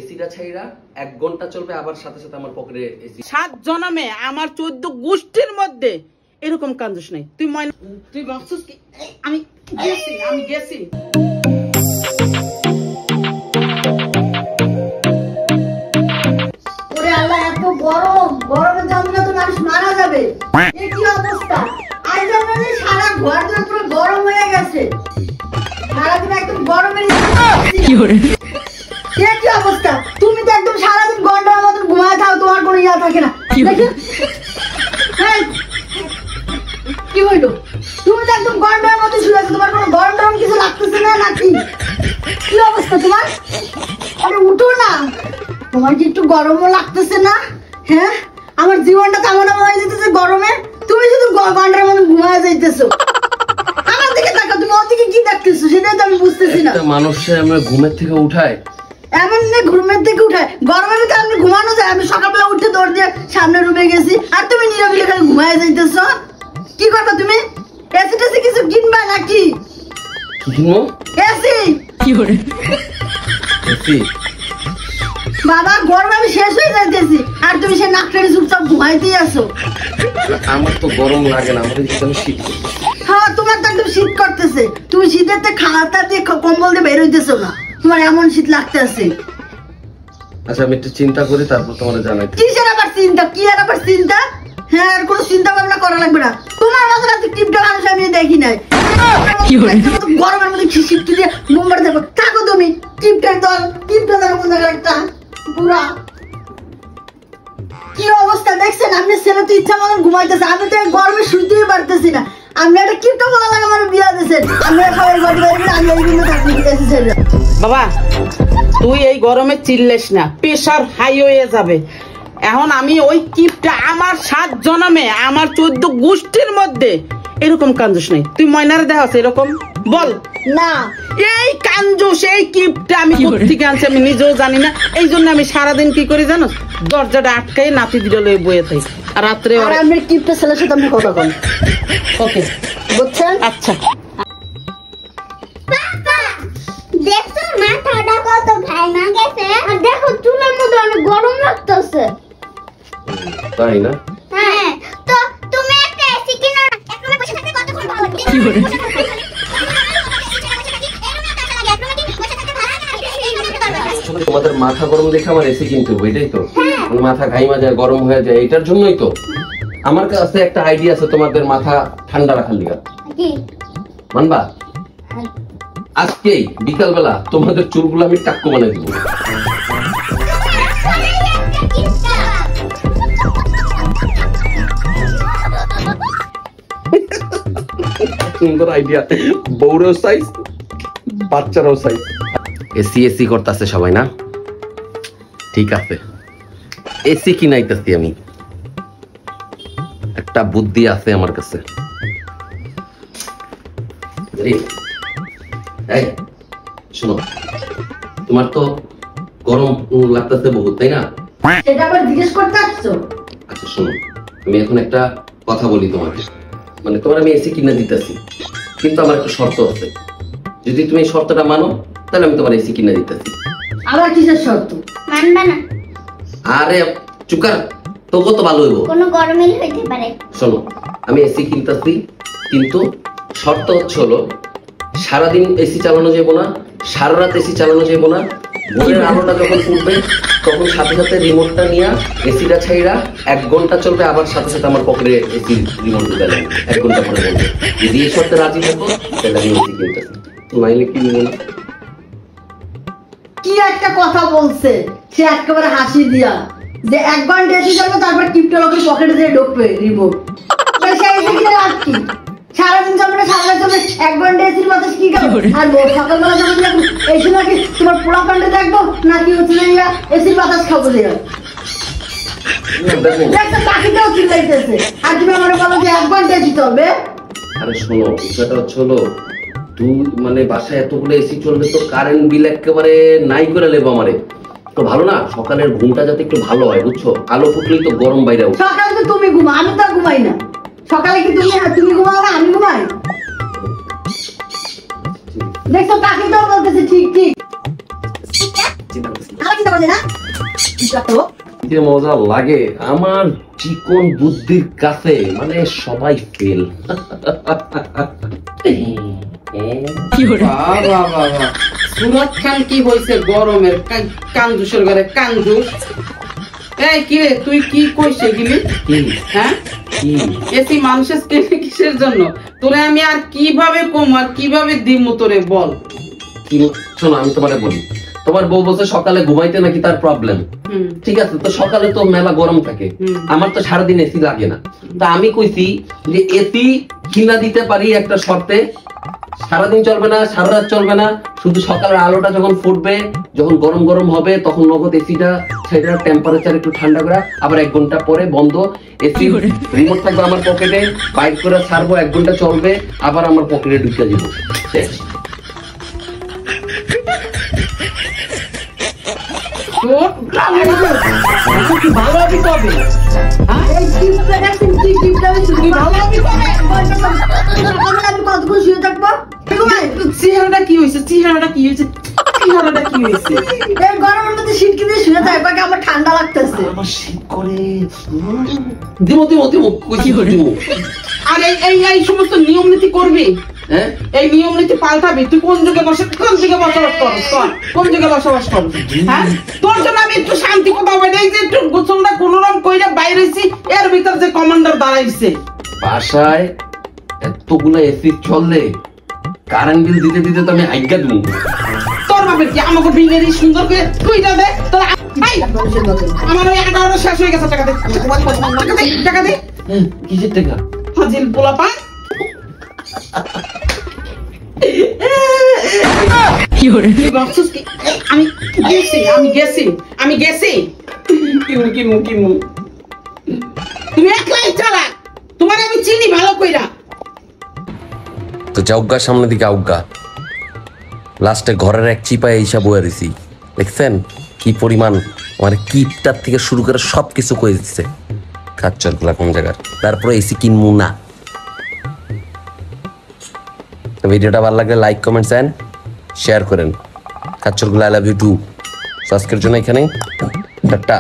এসিটা ছাইরা 1 ঘন্টা চলবে, আবার সাথে সাথে আমার পকেটে এসি। 7 জন্মে আমার 14 গোষ্ঠীর মধ্যে এরকম কাঞ্জুস নাই। তুই ভাবছিস কি আমি গেছি ওরে আল্লাহ, এত গরমে জমলে তো মানুষ মারা যাবে। এই কি অবস্থা! আজ জানি সারা ঘর পুরো গরম হয়ে গেছে। সারাদিন একদম গরমের কি হরে কি অবস্থা! তুমি তো একদম সারাদিন গন্ডার মতন ঘুমায় থাও, তোমার কোনো ইয়া থাকে না। কি হইলো? তুমি তো একদম গন্ডার মতো শুয়ে আছো, তোমার কোনো গরম টরম কিছু লাগতেছে না নাকি? কি অবস্থা তোমার? আরে উঠো না, তোমার কি একটু গরমও লাগতেছে না? হ্যাঁ, আমার জীবনটা কেমন হয়ে যেতেছে গরমে, তুমি শুধু গন্ডার মতন ঘুমায় যাইতেছো। আমার দিকে তাকাও, তুমি ওদিকে কি দেখতেছো সেটাই তো আমি বুঝতেছি না। মানুষের আমরা ঘুমের থেকে উঠায় এমন না, ঘুমের থেকে উঠায় গরমের ভিতরে আমি ঘুমানো যায়? আমি সকালবেলা উঠে দৌড় দিয়ে সামনে রুমে গেছি, আর তুমি নিরবিলি খালি ঘুমায় যাইতেছো। কি করবা তুমি? এসি টেসি কিছু কিনবা নাকি? কি কিনবো? এসি। কি হরে এসি? বাবা, গরমে আমি শেষ হয়ে যাইতেছি, আর তুমি সে নাকটারি চুপচাপ ঘুমাইতেই আসো। আমার তো গরম লাগে না, আমাদের এখানে শীত করছে। হ্যাঁ, তোমার তো একদম শীত করতেছে, তুমি শীতেতে খাতা দিয়ে কম্বল দিয়ে বের হইতেছো না, তোমার এমন শীত লাগতেছে। আচ্ছা, আমি একটু চিন্তা করি, তারপর তোমার জানাই। কিসের আবার চিন্তা? কি আর আবার চিন্তা? হ্যাঁ, আর কোনো চিন্তা ভাবনা করা লাগবে না। তোমার মতো রাতে টিপটা মানুষ আমি দেখি নাই। গরমের মধ্যে শীত দিয়ে মুম্বার দেখো, থাকো তুমি। টিপটা দেখো কোন জায়গায় একটা পুরা কি অবস্থা দেখছেন? আপনি ছেলে তো ইচ্ছা মতন ঘুমাইতেছে, আমি তো গরমে শুইতেই পারতেছি না। আপনি একটা কিপটা বলা লাগে আমার বিয়া দিয়েছেন, আমরা সবাই বাড়ি বাড়ি আমি এই জন্য থাকি। বাবা, তুই এই গরমে চিল্লেস না, প্রেসার হাই হয়ে যাবে। এখন আমি ওই কিপটা আমার 7 জন্মে আমার 14 গোষ্ঠীর মধ্যে এরকম কাঞ্জুস নাই। তুই ময়নারে দেখাস এরকম? বল না, এই কাঞ্জুস, এই কিপটা আমি কোত্থেকে আনছি আমি নিজেও জানি না। এই জন্য আমি সারাদিন কি করি জানো? দরজাটা আটকাই নাতি দিলে লয়ে বয়ে থাকি, আর রাত্রে আপনি কিপটা ছেলের সাথে আপনি কথা বলেন। ওকে, বুঝছেন? আচ্ছা। দেখছো মাথাটা কত ঘাইমা গেছে, আর দেখো চুলের মধ্যে অনেক গরম লাগতেছে। তাই না? হ্যাঁ, তো তুমি একটা এসি কিনো না, এক রুমে বসে থাকতে কতক্ষণ ভালো লাগে। কি বলে? তোমাদের মাথা গরম দেখে আমার এসি কিনতে হবে, এটাই তো? মাথা ঘাইমা যায়, গরম হয়ে যায়, এটার জন্যই তো। আমার কাছে একটা আইডিয়া আছে তোমাদের মাথা ঠান্ডা রাখার লিগা। কি মানবা? আজকেই বিকালবেলা তোমাদের চুলগুলো আমি টাক্কু বানিয়ে দিব। সুন্দর আইডিয়া, বউরাও সাইজ, বাচ্চারাও সাইজ। এসি এসি করতেছে সবাই না? ঠিক আছে, এসি কিনাইতেছি আমি। একটা বুদ্ধি আছে আমার কাছে। এই শোনো, তোমার তো গরম লাগতেছে বহুত, তাই না? সেটা আবার জিজ্ঞেস করতে আসছো? আচ্ছা শোনো, আমি এখন একটা কথা বলি তোমাকে। মানে তোমার আমি এসি কিনে দিতেছি, কিন্তু আমার একটা শর্ত আছে। যদি তুমি এই শর্তটা মানো, তাহলে আমি তোমার এসি কিনে দিতেছি। আবার কিসের শর্ত? মানবা না? আরে চুকার, তোকে তো ভালো হইব। কোনো গরমিল হইতে পারে। শোনো, আমি এসি কিনতেছি, কিন্তু শর্ত হচ্ছে হলো সারাদিন এসি চালানো যাবো না, সারা রাত এসি চালানো যাবো না। ভোরের আলোটা যখন উঠবে তখন সাথে সাথে রিমোটটা নিয়ে এসিটা ছাইরা 1 ঘন্টা চলবে, আবার সাথে সাথে আমার পকেটে এসি রিমোট ঢুকে যাবে 1 ঘন্টা পরে বলবে। যদি এই শর্তে রাজি থাকো তাহলে আমি এসি কিনতেছি, নাইলে কি নিব না। কি একটা কথা বলছে সে, একেবারে হাসি দিয়া, যে 1 ঘন্টা এসে যাবে, তারপর টিপটা লোকের পকেটে দিয়ে ঢুকবে রিমোট। সেই এসে কি লাভ কি? সারাদিন যাবে না, সারা যাবে, 1 ঘন্টা এসির বাতাস কি খাবো? আর সকালবেলা যখন এই সময় কি তোমার পোড়া প্যান্টে দেখবো নাকি হচ্ছে এসির বাতাস খাবো? একটা পাখিটাও চিল্লাইতেছে, আর তুমি আমার বলো যে 1 ঘন্টা এসি চলবে। আরে শোনো, বিষয়টা হচ্ছে হলো তুই মানে বাসায় এতগুলো এসি চলবে তো কারেন্ট বিল একেবারে নাই করে লেবো আমারে। তো ভালো না, সকালের ঘুমটা যাতে একটু ভালো হয়, বুঝছো? আলো ফুটলেই তো গরম বাইরে। সকালে তো তুমি ঘুমা, আমি তো ঘুমাই না। সকালে কি তুমি ঘুমাও না, আমি ঘুমাই? দেখছো পাখিটাও বলতেছে ঠিক ঠিক। চিন্তা করতেছি আমার চিন্তা করছে না কিছু একটা হোক। যে মজা লাগে আমার চিকন বুদ্ধির কাছে, মানে সবাই ফেল। বাবা বাবা, সুরত খান কি হয়েছে গরমের কাঞ্জুসের ঘরে কাঞ্জুস? এই কি রে, তুই কি কইছে গিলি? হ্যাঁ, এসি মানুষের কিসের জন্য? তোরে আমি আর কিভাবে কম আর কিভাবে দিমু তোরে বল? কি শোনো, আমি তোমারে বলি, তোমার বউ বলছে সকালে ঘুমাইতে নাকি তার প্রবলেম। ঠিক আছে, তো সকালে তো মেলা গরম থাকে, আমার তো সারাদিন এসি লাগে না। তা আমি কইছি যে এসি কিনা দিতে পারি একটা শর্তে, সারাদিন চলবে না, সারা রাত চলবে না, শুধু সকালের আলোটা যখন ফুটবে, যখন গরম গরম হবে, তখন নগদ এসিটা সেটার টেম্পারেচার একটু ঠান্ডা করে আবার 1 ঘন্টা পরে বন্ধ। এসি রিমোট থাকবে আমার পকেটে, বাইক করে ছাড়বো, 1 ঘন্টা চলবে, আবার আমার পকেটে ঢুকে যাবো। ভালো হবি কবে? এই টিপটা দেখছেন কি টিপটা হচ্ছে কি ভালো আমি কতক্ষণ শুয়ে থাকবো? চেহারাটা কি হয়েছে? চেহারাটা কি হয়েছে? চেহারাটা কি হয়েছে? এই গরমের মধ্যে শীত কিনে শুয়ে থাকবে, আমার ঠান্ডা লাগতেছে। আমার শীত করে দিমো দিমো দিমো কইছি দিমো। আর এই সমস্ত নিয়ম নীতি করবি? হ্যাঁ, এই নিয়ম নীতি পাল্টাবি? তুই কোন যুগে বসবাস করস? কোন যুগে বসবাস করস? হ্যাঁ, তোর জন্য আমি একটু শান্তি কোথাও বাইরে, এই যে একটু গোসলটা কোনোরকম কইরা বাইরেছি, এর ভিতর যে কমান্ডার দাঁড়াইছে। বাসায় এতগুলো এসি চললে কারেন্ট বিল দিতে দিতে তো আমি আজ্ঞা দিব। তোর বাপের কি আমাকে বিলেরই সুন্দর করে তুইটা দে তোর। আমার ওই 11টা শেষ হয়ে গেছে, টাকা দে, টাকা দে। কিসের টাকা? ফাজিল পোলাপা। কি ভাবছিস কি? আমি গেছি। কিমু তুমি একলাই চালা, তোমার আমি চিনি ভালো কইরা। তো যাওগা সামনের দিকে আউগা, লাস্টে ঘরের এক চিপায় এইসব বয়ে দিছি। দেখছেন কি পরিমাণ আমার কিপটার থেকে শুরু করে সবকিছু করে দিচ্ছে। খাচ্চর গুলা কোন জায়গার, তারপরে এসি কিনবো না। তো ভিডিওটা ভালো লাগলে লাইক কমেন্টস এন্ড শেয়ার করেন। খাচ্চর গুলা আই লাভ ইউ টু। আজকের জন্য এখানেই টাটা।